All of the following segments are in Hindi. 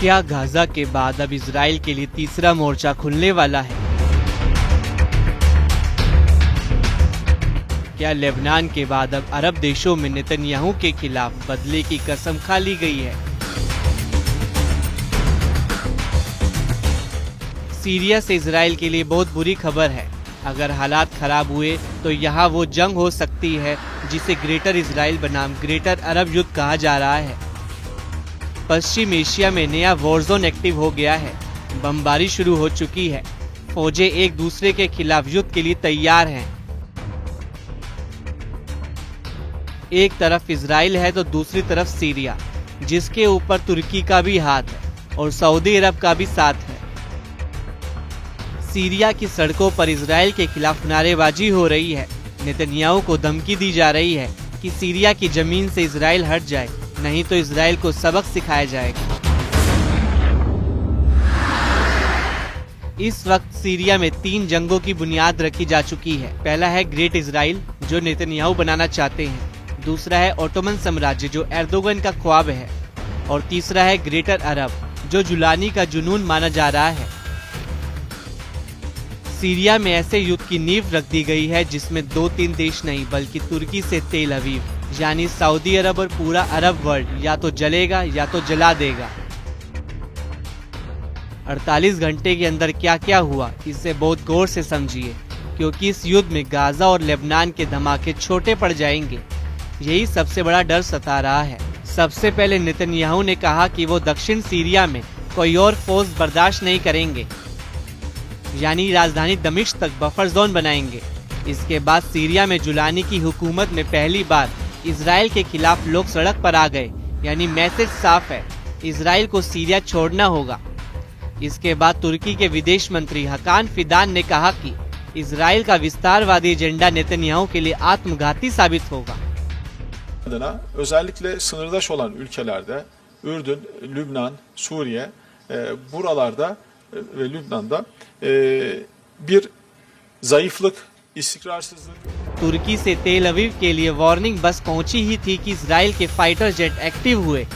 क्या गाजा के बाद अब इजराइल के लिए तीसरा मोर्चा खुलने वाला है? क्या लेबनान के बाद अब अरब देशों में नेतन्याहू के खिलाफ बदले की कसम खा ली गई है? सीरिया से इजराइल के लिए बहुत बुरी खबर है। अगर हालात खराब हुए तो यहाँ वो जंग हो सकती है जिसे ग्रेटर इजराइल बनाम ग्रेटर अरब युद्ध कहा जा रहा है। पश्चिम एशिया में नया वॉरजोन एक्टिव हो गया है। बमबारी शुरू हो चुकी है। फौजें एक दूसरे के खिलाफ युद्ध के लिए तैयार हैं। एक तरफ इजराइल है तो दूसरी तरफ सीरिया, जिसके ऊपर तुर्की का भी हाथ है और सऊदी अरब का भी साथ है। सीरिया की सड़कों पर इजराइल के खिलाफ नारेबाजी हो रही है। नेतन्याहू को धमकी दी जा रही है कि सीरिया की जमीन से इजराइल हट जाए, नहीं तो इजराइल को सबक सिखाया जाएगा। इस वक्त सीरिया में 3 जंगों की बुनियाद रखी जा चुकी है। पहला है ग्रेट इजराइल, जो नेतन्याहू बनाना चाहते हैं। दूसरा है ओटोमन साम्राज्य, जो एर्दोगन का ख्वाब है। और तीसरा है ग्रेटर अरब, जो जुलानी का जुनून माना जा रहा है। सीरिया में ऐसे युद्ध की नींव रख दी गई है जिसमें 2-3 देश नहीं बल्कि तुर्की से तेल अवीव यानी सऊदी अरब और पूरा अरब वर्ल्ड या तो जलेगा या तो जला देगा। 48 घंटे के अंदर क्या क्या हुआ, इसे बहुत गौर से समझिए, क्योंकि इस युद्ध में गाजा और लेबनान के धमाके छोटे पड़ जाएंगे। यही सबसे बड़ा डर सता रहा है। सबसे पहले नेतन्याहू ने कहा कि वो दक्षिण सीरिया में कोई और फोर्स बर्दाश्त नहीं करेंगे, यानी राजधानी दमिश्क तक बफर जोन बनाएंगे। इसके बाद सीरिया में जुलानी की हुकूमत में पहली बार इजराइल के खिलाफ लोग सड़क पर आ गए, यानी मैसेज साफ है, इजराइल को सीरिया छोड़ना होगा। इसके बाद तुर्की के विदेश मंत्री हकान फिदान ने कहा कि इजराइल का विस्तारवादी एजेंडा नेतन्याहू के लिए आत्मघाती साबित होगा। Özellikle sınırdaş olan ülkelerde Ürdün, Lübnan, Suriye buralarda ve Lübnan'da bir zayıflık, istikrarsızlık। तुर्की से तेल अवीव के लिए वार्निंग बस पहुंची ही थी कि इजराइल के फाइटर जेट एक्टिव हुए,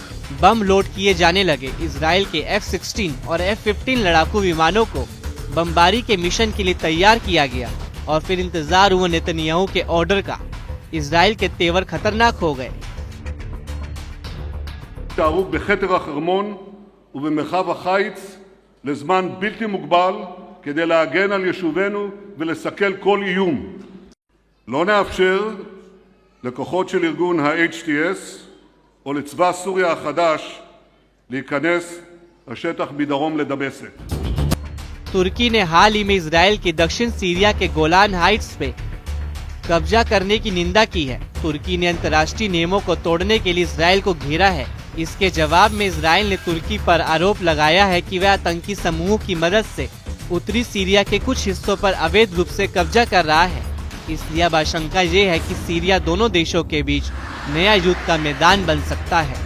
बम लोड किए जाने लगे। इजराइल के F-16 और F-15 लड़ाकू विमानों को बमबारी के मिशन के लिए तैयार किया गया और फिर इंतजार हुआ नेतन्याहू के ऑर्डर का। इजराइल के तेवर खतरनाक हो गए। בכתר החרמון ובמרחב החיץ לזמן בלתי מוגבל כדי להגן על יישובינו ולסכל כל איום. לא נאפשר לכוחות של ארגון ה-HTS או לצבא סוריה החדש להיכנס לשטח מדרום לדמשק. तुर्की ने हाल ही में इजराइल के दक्षिण सीरिया के गोलान हाइट्स पे कब्जा करने की निंदा की है। तुर्की ने अंतर्राष्ट्रीय नियमों को तोड़ने के लिए इजराइल को घेरा है। इसके जवाब में इजराइल ने तुर्की पर आरोप लगाया है कि वह आतंकी समूह की मदद से उत्तरी सीरिया के कुछ हिस्सों पर अवैध रूप से कब्जा कर रहा है। इसलिए अब आशंका ये है कि सीरिया दोनों देशों के बीच नया युद्ध का मैदान बन सकता है।